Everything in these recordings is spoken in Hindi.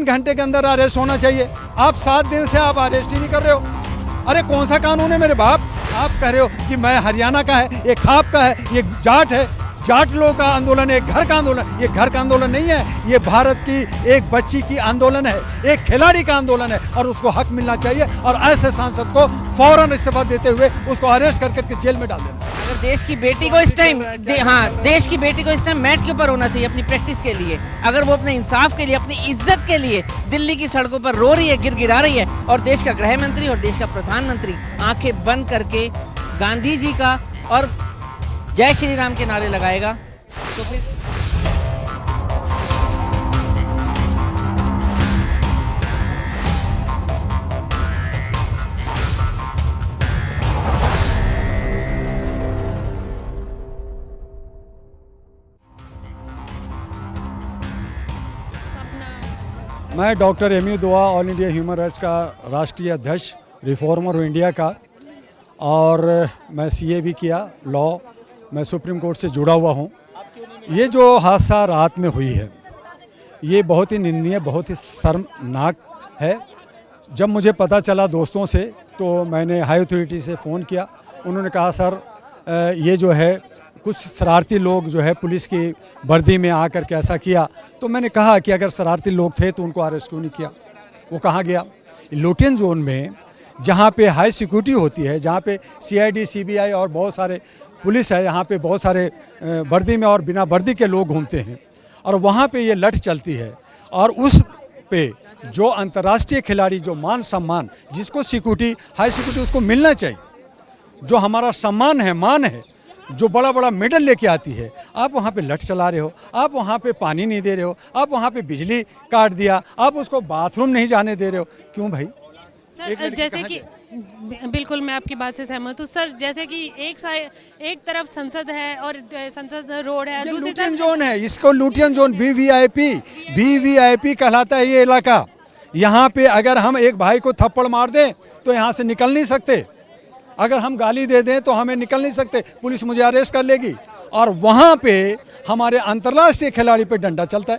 3 घंटे के अंदर अरेस्ट होना चाहिए। आप 7 दिन से आप अरेस्ट ही नहीं कर रहे हो। अरे कौन सा कानून है मेरे बाप? आप कह रहे हो कि मैं हरियाणा का है, ये खाप का है, ये जाट है। जाट लोगों का आंदोलन है, घर का आंदोलन। ये घर का आंदोलन नहीं है, ये भारत की एक बच्ची की आंदोलन है, एक खिलाड़ी का आंदोलन है और उसको हक मिलना चाहिए। और ऐसे सांसद को फौरन इस्तीफा देते हुए उसको अरेस्ट करके जेल में डाल देना। अगर देश की बेटी को इस टाइम देश की बेटी को इस टाइम मैट के ऊपर होना चाहिए अपनी प्रैक्टिस के लिए। अगर वो अपने इंसाफ के लिए, अपनी इज्जत के लिए दिल्ली की सड़कों पर रो रही है, गिड़गिड़ा रही है, और देश का गृह मंत्री और देश का प्रधानमंत्री आंखें बंद करके गांधी जी का और जय श्री राम के नारे लगाएगा, तो फिर मैं डॉक्टर एम यू दुआ, ऑल इंडिया ह्यूमन राइट्स का राष्ट्रीय अध्यक्ष, रिफॉर्मर इंडिया का, और मैं सीए भी किया, लॉ, मैं सुप्रीम कोर्ट से जुड़ा हुआ हूँ। ये जो हादसा रात में हुई है, ये बहुत ही निंदनीय, बहुत ही शर्मनाक है। जब मुझे पता चला दोस्तों से, तो मैंने हाई अथॉरिटी से फ़ोन किया। उन्होंने कहा सर ये जो है कुछ शरारती लोग जो है पुलिस की वर्दी में आकर के ऐसा किया। तो मैंने कहा कि अगर शरारती लोग थे तो उनको अरेस्ट क्यों नहीं किया? वो कहाँ गया? लुटियन जोन में जहाँ पे हाई सिक्योरिटी होती है, जहाँ पे सीआईडी, सीबीआई और बहुत सारे पुलिस है, यहाँ पे बहुत सारे वर्दी में और बिना वर्दी के लोग घूमते हैं, और वहाँ पे ये लठ चलती है। और उस पे जो अंतर्राष्ट्रीय खिलाड़ी, जो मान सम्मान, जिसको सिक्योरिटी, हाई सिक्योरिटी उसको मिलना चाहिए, जो हमारा सम्मान है, मान है, जो बड़ा बड़ा मेडल लेके आती है, आप वहाँ पे लठ चला रहे हो, आप वहाँ पे पानी नहीं दे रहे हो, आप वहाँ पे बिजली काट दिया, आप उसको बाथरूम नहीं जाने दे रहे हो। क्यों भाई? सर जैसे कि बिल्कुल मैं आपकी बात से सहमत हूँ सर। जैसे कि एक तरफ संसद है और संसद रोड है, दूसरी लुटियन जोन है, इसको लुटियन जोन, वीवीआईपी कहलाता है ये इलाका। यहाँ पे अगर हम एक भाई को थप्पड़ मार दें तो यहाँ से निकल नहीं सकते, अगर हम गाली दे दें तो हमें निकल नहीं सकते, पुलिस मुझे अरेस्ट कर लेगी। और वहाँ पे हमारे अंतर्राष्ट्रीय खिलाड़ी पे डंडा चलता है।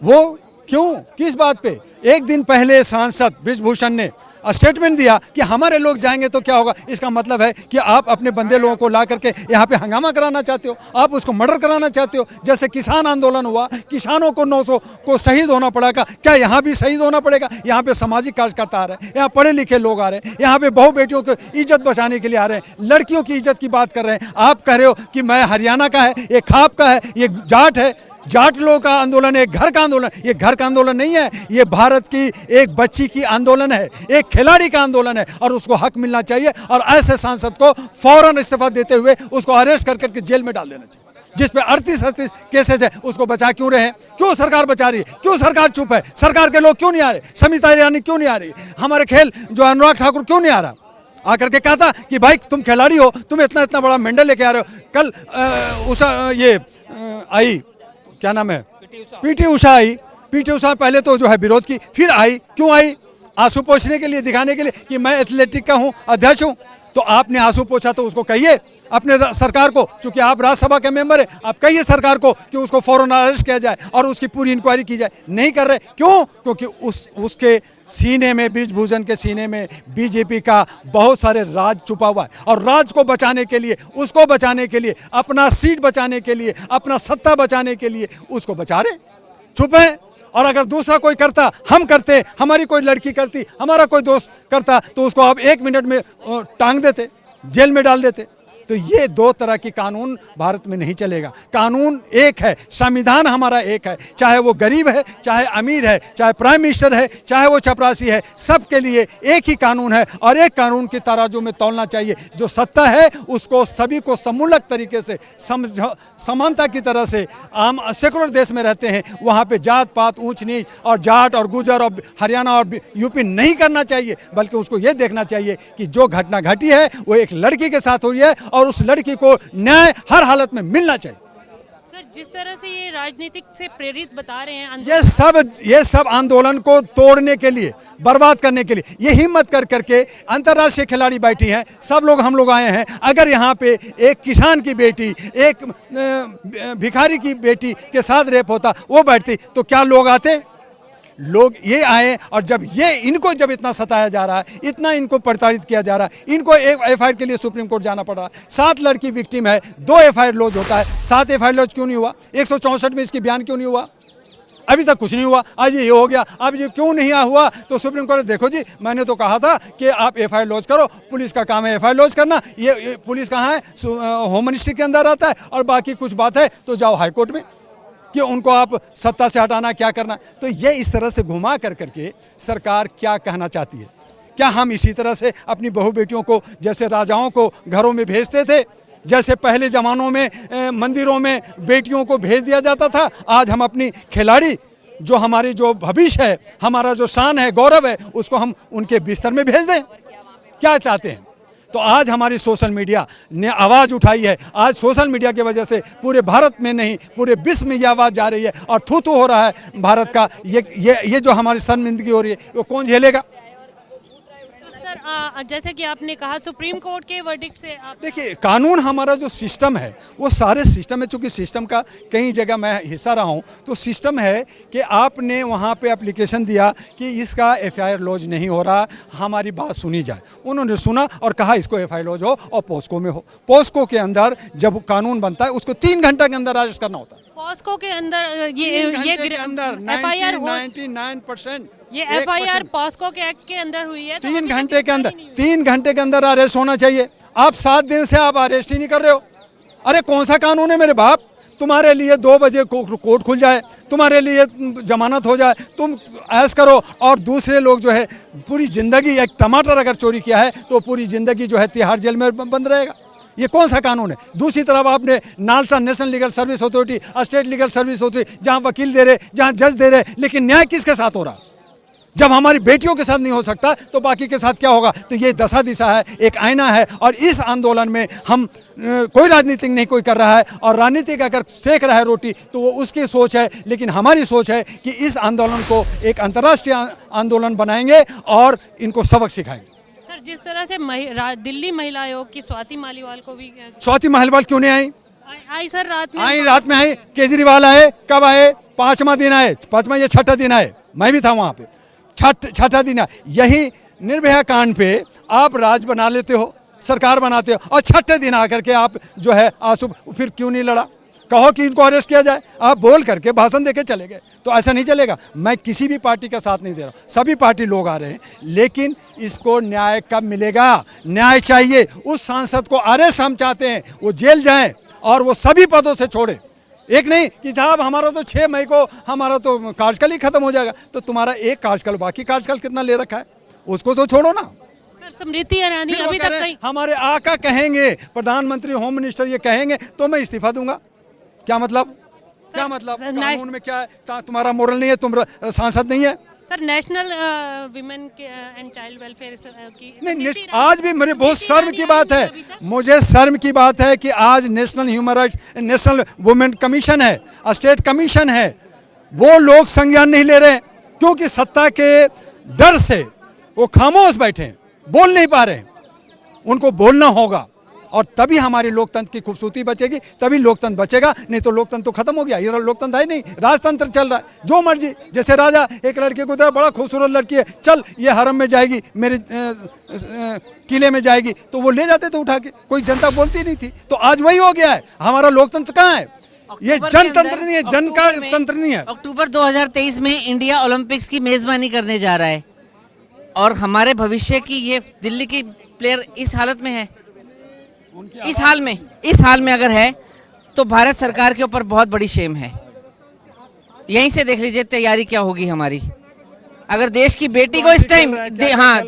वो क्यों? किस बात पे? एक दिन पहले सांसद बृजभूषण ने स्टेटमेंट दिया कि हमारे लोग जाएंगे तो क्या होगा। इसका मतलब है कि आप अपने बंदे लोगों को ला करके यहाँ पे हंगामा कराना चाहते हो, आप उसको मर्डर कराना चाहते हो। जैसे किसान आंदोलन हुआ, किसानों को 900 को शहीद होना पड़ेगा, क्या यहाँ भी शहीद होना पड़ेगा? यहाँ पे सामाजिक कार्यकर्ता आ रहे हैं, यहाँ पढ़े लिखे लोग आ रहे हैं, यहाँ पे बहु बेटियों की इज्जत बचाने के लिए आ रहे हैं, लड़कियों की इज्जत की बात कर रहे हैं। आप कह रहे हो कि मैं हरियाणा का है, ये खाप का है, ये जाट है। जाट लोगों का आंदोलन है, घर का आंदोलन। ये घर का आंदोलन नहीं है, ये भारत की एक बच्ची की आंदोलन है, एक खिलाड़ी का आंदोलन है, और उसको हक मिलना चाहिए। और ऐसे सांसद को फौरन इस्तीफा देते हुए उसको अरेस्ट करके जेल में डाल देना चाहिए। जिस पे 38 केसेज है, उसको बचा क्यों रहे हैं? क्यों सरकार बचा रही है? क्यों सरकार चुप है? सरकार के लोग क्यों नहीं आ रहे? समिता ईरानी क्यों नहीं आ रही? हमारे खेल जो अनुराग ठाकुर क्यों नहीं आ रहा? आकर के कहा था कि भाई तुम खिलाड़ी हो, तुम इतना इतना बड़ा मेडल लेके आ रहे हो। कल आई, क्या नाम है, पीटी उषा आई। पीटी उषा पहले तो जो है विरोध की, फिर आई। क्यों आई? आंसू पोंछने के लिए, दिखाने के लिए कि मैं एथलेटिक का हूँ, अध्यक्ष हूँ। तो आपने आंसू पोंछा तो उसको कहिए अपने सरकार को, क्योंकि आप राज्यसभा के मेंबर हैं, आप कहिए सरकार को कि उसको फौरन अरेस्ट किया जाए और उसकी पूरी इंक्वायरी की जाए। नहीं कर रहे, क्यों? क्योंकि उसके सीने में, बृजभूषण के सीने में बीजेपी का बहुत सारे राज छुपा हुआ है। और राज को बचाने के लिए, उसको बचाने के लिए, अपना सीट बचाने के लिए, अपना सत्ता बचाने के लिए उसको बचा रहे, छुपे। और अगर दूसरा कोई करता, हम करते, हमारी कोई लड़की करती, हमारा कोई दोस्त करता, तो उसको आप 1 मिनट में टांग देते, जेल में डाल देते। तो ये दो तरह की कानून भारत में नहीं चलेगा। कानून एक है, संविधान हमारा एक है, चाहे वो गरीब है, चाहे अमीर है, चाहे प्राइम मिनिस्टर है, चाहे वो चपरासी है, सबके लिए एक ही कानून है। और एक कानून की तराजू में तौलना चाहिए। जो सत्ता है उसको सभी को समूलक तरीके से, समानता की तरह से, आम सेकुलर देश में रहते हैं, वहाँ पे जात पात, ऊंच नीच और जाट और गुजर और हरियाणा और यूपी नहीं करना चाहिए। बल्कि उसको ये देखना चाहिए कि जो घटना घटी है वो एक लड़की के साथ हुई है और उस लड़की को न्याय हर हालत में मिलना चाहिए। सर जिस तरह से ये राजनीतिक से प्रेरित बता रहे हैं, ये सब आंदोलन को तोड़ने के लिए, बर्बाद करने के लिए ये हिम्मत कर करके अंतर्राष्ट्रीय खिलाड़ी बैठी हैं, सब लोग, हम लोग आए हैं। अगर यहाँ पे एक किसान की बेटी, एक भिखारी की बेटी के साथ रेप होता, वो बैठती, तो क्या लोग आते? लोग ये आए और जब ये इनको जब इतना सताया जा रहा है, इतना इनको प्रताड़ित किया जा रहा है, इनको एक एफआईआर के लिए सुप्रीम कोर्ट जाना पड़ रहा है। 7 लड़की विक्टिम है, 2 एफआईआर लॉन्च होता है, 7 एफआईआर लॉन्च क्यों नहीं हुआ? 164 में इसकी बयान क्यों नहीं हुआ? अभी तक कुछ नहीं हुआ। आज ये हो गया, अब ये क्यों नहीं हुआ? तो सुप्रीम कोर्ट देखो जी, मैंने तो कहा था कि आप एफआईआर लॉन्च करो, पुलिस का काम है एफआईआर लॉन्च करना। ये पुलिस कहाँ है? होम मिनिस्ट्री के अंदर आता है। और बाकी कुछ बात है तो जाओ हाई कोर्ट में कि उनको आप सत्ता से हटाना, क्या करना। तो ये इस तरह से घुमा कर करके सरकार क्या कहना चाहती है? क्या हम इसी तरह से अपनी बहू बेटियों को जैसे राजाओं को घरों में भेजते थे, जैसे पहले ज़मानों में मंदिरों में बेटियों को भेज दिया जाता था, आज हम अपनी खिलाड़ी जो हमारी जो भविष्य है, हमारा जो शान है, गौरव है, उसको हम उनके बिस्तर में भेज दें? क्या चाहते हैं? तो आज हमारी सोशल मीडिया ने आवाज़ उठाई है। आज सोशल मीडिया की वजह से पूरे भारत में नहीं, पूरे विश्व में ये आवाज़ जा रही है और थू-थू हो रहा है भारत का। ये जो हमारी शर्मिंदगी हो रही है, वो कौन झेलेगा? सर जैसे कि आपने कहा सुप्रीम कोर्ट के वर्डिक्ट से आप देखिए, कानून हमारा जो सिस्टम है वो सारे सिस्टम है। चूँकि सिस्टम का कई जगह मैं हिस्सा रहा हूँ, तो सिस्टम है कि आपने वहाँ पे एप्लीकेशन दिया कि इसका एफआईआर लॉन्च नहीं हो रहा, हमारी बात सुनी जाए। उन्होंने सुना और कहा इसको एफआईआर लॉन्च हो और पोस्को में हो। पोस्को के अंदर जब कानून बनता है उसको 3 घंटे के अंदर अरेस्ट करना होता है। पॉस्को के अंदर ये अंदर एफआईआर 99% ये एफआईआर पॉस्को के एक्ट के अंदर हुई है। 3 घंटे के अंदर 3 घंटे के अंदर अरेस्ट होना चाहिए। आप 7 दिन से आप अरेस्ट ही नहीं कर रहे हो। अरे कौन सा कानून है मेरे बाप? तुम्हारे लिए 2 बजे कोर्ट खुल जाए, तुम्हारे लिए जमानत हो जाए, तुम ऐश करो, और दूसरे लोग जो है पूरी ज़िंदगी, एक टमाटर अगर चोरी किया है तो पूरी ज़िंदगी जो है तिहाड़ जेल में बंद रहेगा। ये कौन सा कानून है? दूसरी तरफ आपने NALSA national legal service authority, state legal service authority, जहाँ वकील दे रहे, जहाँ जज दे रहे, लेकिन न्याय किसके साथ हो रहा? जब हमारी बेटियों के साथ नहीं हो सकता तो बाकी के साथ क्या होगा? तो ये दशा दिशा है, एक आईना है। और इस आंदोलन में हम कोई राजनीति नहीं कोई कर रहा है, और राजनीतिक अगर सेक रहा है रोटी तो वो उसकी सोच है, लेकिन हमारी सोच है कि इस आंदोलन को एक अंतर्राष्ट्रीय आंदोलन बनाएंगे और इनको सबक सिखाएंगे। सर जिस तरह से दिल्ली महिला आयोग की स्वाति मालीवाल को भी स्वाति मालीवाल क्यों नहीं आई? आई सर रात में आई। केजरीवाल आए, कब आए? 5वां दिन आए, 5वां ये 6ठा दिन आए, मैं भी था वहाँ पे। 6ठा दिन यही निर्भया कांड पे आप राज बना लेते हो, सरकार बनाते हो, और 6ठे दिन आकर के आप जो है आंसू फिर क्यों नहीं लड़ा? कहो कि इनको अरेस्ट किया जाए, आप बोल करके भाषण देके चले गए। तो ऐसा नहीं चलेगा। मैं किसी भी पार्टी का साथ नहीं दे रहा, सभी पार्टी लोग आ रहे हैं, लेकिन इसको न्याय कब मिलेगा? न्याय चाहिए। उस सांसद को अरेस्ट हम चाहते हैं, वो जेल जाएं और वो सभी पदों से छोड़े। एक नहीं कि साहब हमारा तो 6 मई को हमारा तो कार्यकाल ही खत्म हो जाएगा। तो तुम्हारा एक कार्यकाल, बाकी कार्यकाल कितना ले रखा है, उसको तो छोड़ो ना। सर स्मृति ईरानी अभी तक कहीं हमारे आका कहेंगे, प्रधानमंत्री, होम मिनिस्टर ये कहेंगे तो मैं इस्तीफा दूंगा। क्या मतलब? क्या मतलब? कानून में क्या है? तुम्हारा मोरल नहीं है, तुम सांसद नहीं है। Sir national women and child welfare की नहीं, आज भी मेरे बहुत शर्म की बात है, मुझे शर्म की बात है कि आज national human rights, national women commission है, स्टेट कमीशन है, वो लोग संज्ञान नहीं ले रहे क्योंकि सत्ता के डर से वो खामोश बैठे हैं, बोल नहीं पा रहे। उनको बोलना होगा और तभी हमारी लोकतंत्र की खूबसूरती बचेगी, तभी लोकतंत्र बचेगा। नहीं तो लोकतंत्र तो खत्म हो गया। ये लोकतंत्र है नहीं, राजतंत्र चल रहा है, जो मर्जी। जैसे राजा एक लड़के को बड़ा खूबसूरत लड़की है, चल ये हरम में जाएगी, मेरे किले में जाएगी, तो वो ले जाते थे उठा के, कोई जनता बोलती नहीं थी। तो आज वही हो गया है। हमारा लोकतंत्र कहाँ है? ये जनतंत्र नहीं है, जन का तंत्र नहीं है। अक्टूबर 2023 में इंडिया ओलंपिक्स की मेजबानी करने जा रहा है, और हमारे भविष्य की ये दिल्ली की प्लेयर इस हालत में है। इस हाल में अगर है तो भारत सरकार के ऊपर बहुत बड़ी शेम है। यहीं से देख लीजिए तैयारी क्या होगी हमारी। अगर देश की बेटी को इस टाइम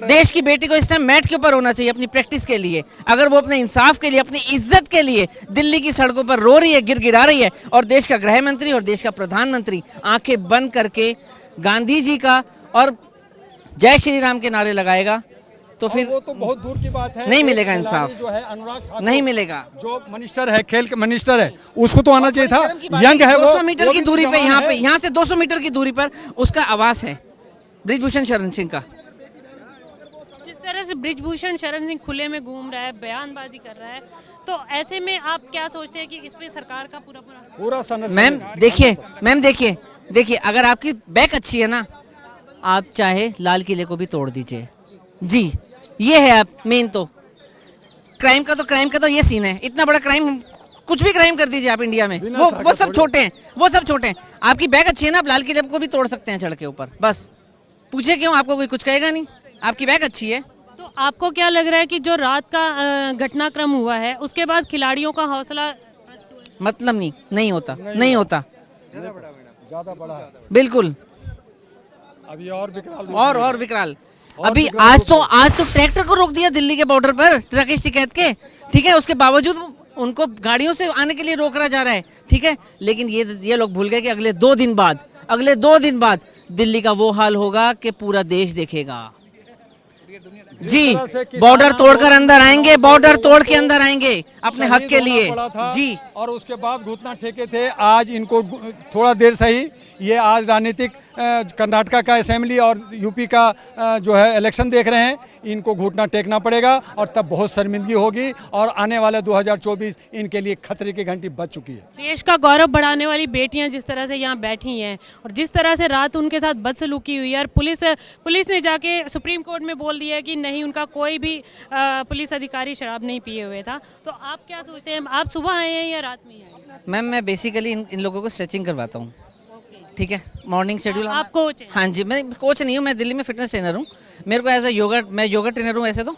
देश की बेटी को इस टाइम मैट के ऊपर होना चाहिए अपनी प्रैक्टिस के लिए। अगर वो अपने इंसाफ के लिए, अपनी इज्जत के लिए दिल्ली की सड़कों पर रो रही है, गिड़गिड़ा रही है, और देश का गृह मंत्री और देश का प्रधानमंत्री आंखें बंद करके गांधी जी का और जय श्री राम के नारे लगाएगा, तो फिर वो तो बहुत दूर की बात है। नहीं मिलेगा इंसाफ, जो है अनुराग ठाकुर नहीं मिलेगा। जो मिनिस्टर है, खेल का मिनिस्टर है, उसको तो आना चाहिए था। यंग है वो, 200 मीटर की दूरी पे, यहाँ से 200 मीटर की दूरी पर उसका आवास है, ब्रिजभूषण शरण सिंह का। जिस तरह से ब्रिजभूषण शरण सिंह खुले में घूम रहा है, बयानबाजी कर रहा है, तो ऐसे में आप क्या सोचते हैं कि इस पे सरकार का पूरा संरक्षण? मैम देखिए, अगर आपकी बैक अच्छी है ना, आप चाहे लाल किले को भी तोड़ दीजिए। जी, ये है आप मेन तो क्राइम का तो ये सीन है। इतना बड़ा क्राइम, कुछ भी क्राइम कर दीजिए आप इंडिया में, वो सब छोटे हैं, वो सब छोटे हैं। आपकी बैग अच्छी है ना, आप लाल किले को भी तोड़ सकते हैं चढ़ के ऊपर, बस पूछे क्यों, आपको कोई कुछ कहेगा नहीं, आपकी बैग अच्छी है। तो आपको क्या लग रहा है कि जो रात का घटनाक्रम हुआ है उसके बाद खिलाड़ियों का हौसला मतलब नहीं होता, नहीं होता, ज्यादा बड़ा है। बिल्कुल। अभी और विकराल और विकराल अभी आज तो ट्रैक्टर को रोक दिया दिल्ली के बॉर्डर पर राकेश टिकैत के, ठीक है, उसके बावजूद उनको गाड़ियों से आने के लिए रोका जा रहा है, ठीक है। लेकिन ये लोग भूल गए कि अगले 2 दिन बाद दिल्ली का वो हाल होगा कि पूरा देश देखेगा। जी, बॉर्डर तोड़कर अंदर आएंगे, बॉर्डर तोड़ के अंदर आएंगे अपने हक के लिए। जी, और उसके बाद घुटना टेके थे। आज इनको थोड़ा देर सही, ये आज राजनीतिक कर्नाटका का असेंबली और यूपी का जो है इलेक्शन देख रहे हैं, इनको घुटना टेकना पड़ेगा और तब बहुत शर्मिंदगी होगी और आने वाले 2024 इनके लिए खतरे की घंटी बज चुकी है। देश का गौरव बढ़ाने वाली बेटियां जिस तरह से यहाँ बैठी हैं और जिस तरह से रात उनके साथ बदसलूकी हुई है और पुलिस ने जाके सुप्रीम कोर्ट में बोल दिया कि नहीं, उनका कोई भी पुलिस अधिकारी शराब नहीं पिए हुए था, तो आप क्या सोचते हैं, आप सुबह आए हैं या रात में आए हैं? मैम मैं बेसिकली इन लोगों को स्ट्रेचिंग करवाता हूँ, ठीक है, मॉर्निंग शेड्यूल। आप कोच हैं? हाँ जी, मैं कोच नहीं हूँ, मैं दिल्ली में फिटनेस ट्रेनर हूँ। मेरे को एज ए मैं योगा ट्रेनर हूँ ऐसे तो,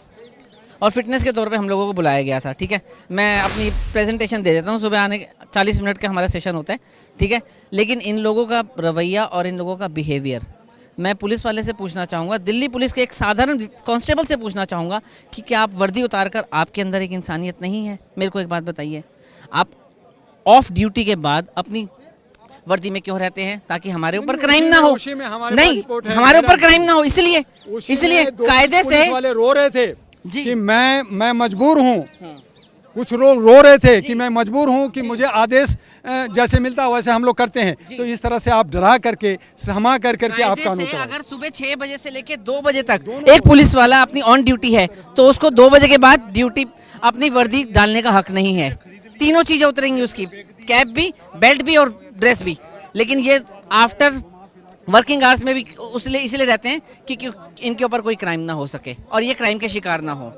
और फिटनेस के तौर पे हम लोगों को बुलाया गया था, ठीक है। मैं अपनी प्रेजेंटेशन दे देता हूँ, सुबह आने 40 मिनट का हमारा सेशन होता है, ठीक है। लेकिन इन लोगों का रवैया और इन लोगों का बिहेवियर, मैं पुलिस वाले से पूछना चाहूँगा, दिल्ली पुलिस के एक साधारण कांस्टेबल से पूछना चाहूँगा कि क्या आप वर्दी उतार कर, आपके अंदर एक इंसानियत नहीं है? मेरे को एक बात बताइए, आप ऑफ ड्यूटी के बाद अपनी वर्दी में क्यों रहते हैं? ताकि हमारे ऊपर क्राइम ना हो। नहीं, हमारे ऊपर क्राइम ना हो, इसलिए कायदे से वाले रो रहे थे जी कि मैं मजबूर हूँ। कुछ लोग रो रहे थे कि मैं मजबूर हूँ कि मुझे आदेश जैसे मिलता वैसे हम लोग करते हैं। तो इस तरह से आप डरा करके, सहमा करके आप कानून तोड़। अगर सुबह 6 बजे से लेके 2 बजे तक एक पुलिस वाला अपनी ऑन ड्यूटी है तो उसको 2 बजे के बाद ड्यूटी अपनी वर्दी डालने का हक नहीं है। तीनों चीजें उतरेंगी उसकी, कैप भी, बेल्ट भी और ड्रेस भी। लेकिन ये आफ्टर वर्किंग आवर्स में भी इसलिए रहते हैं कि इनके ऊपर कोई क्राइम ना हो सके और ये क्राइम के शिकार ना हो।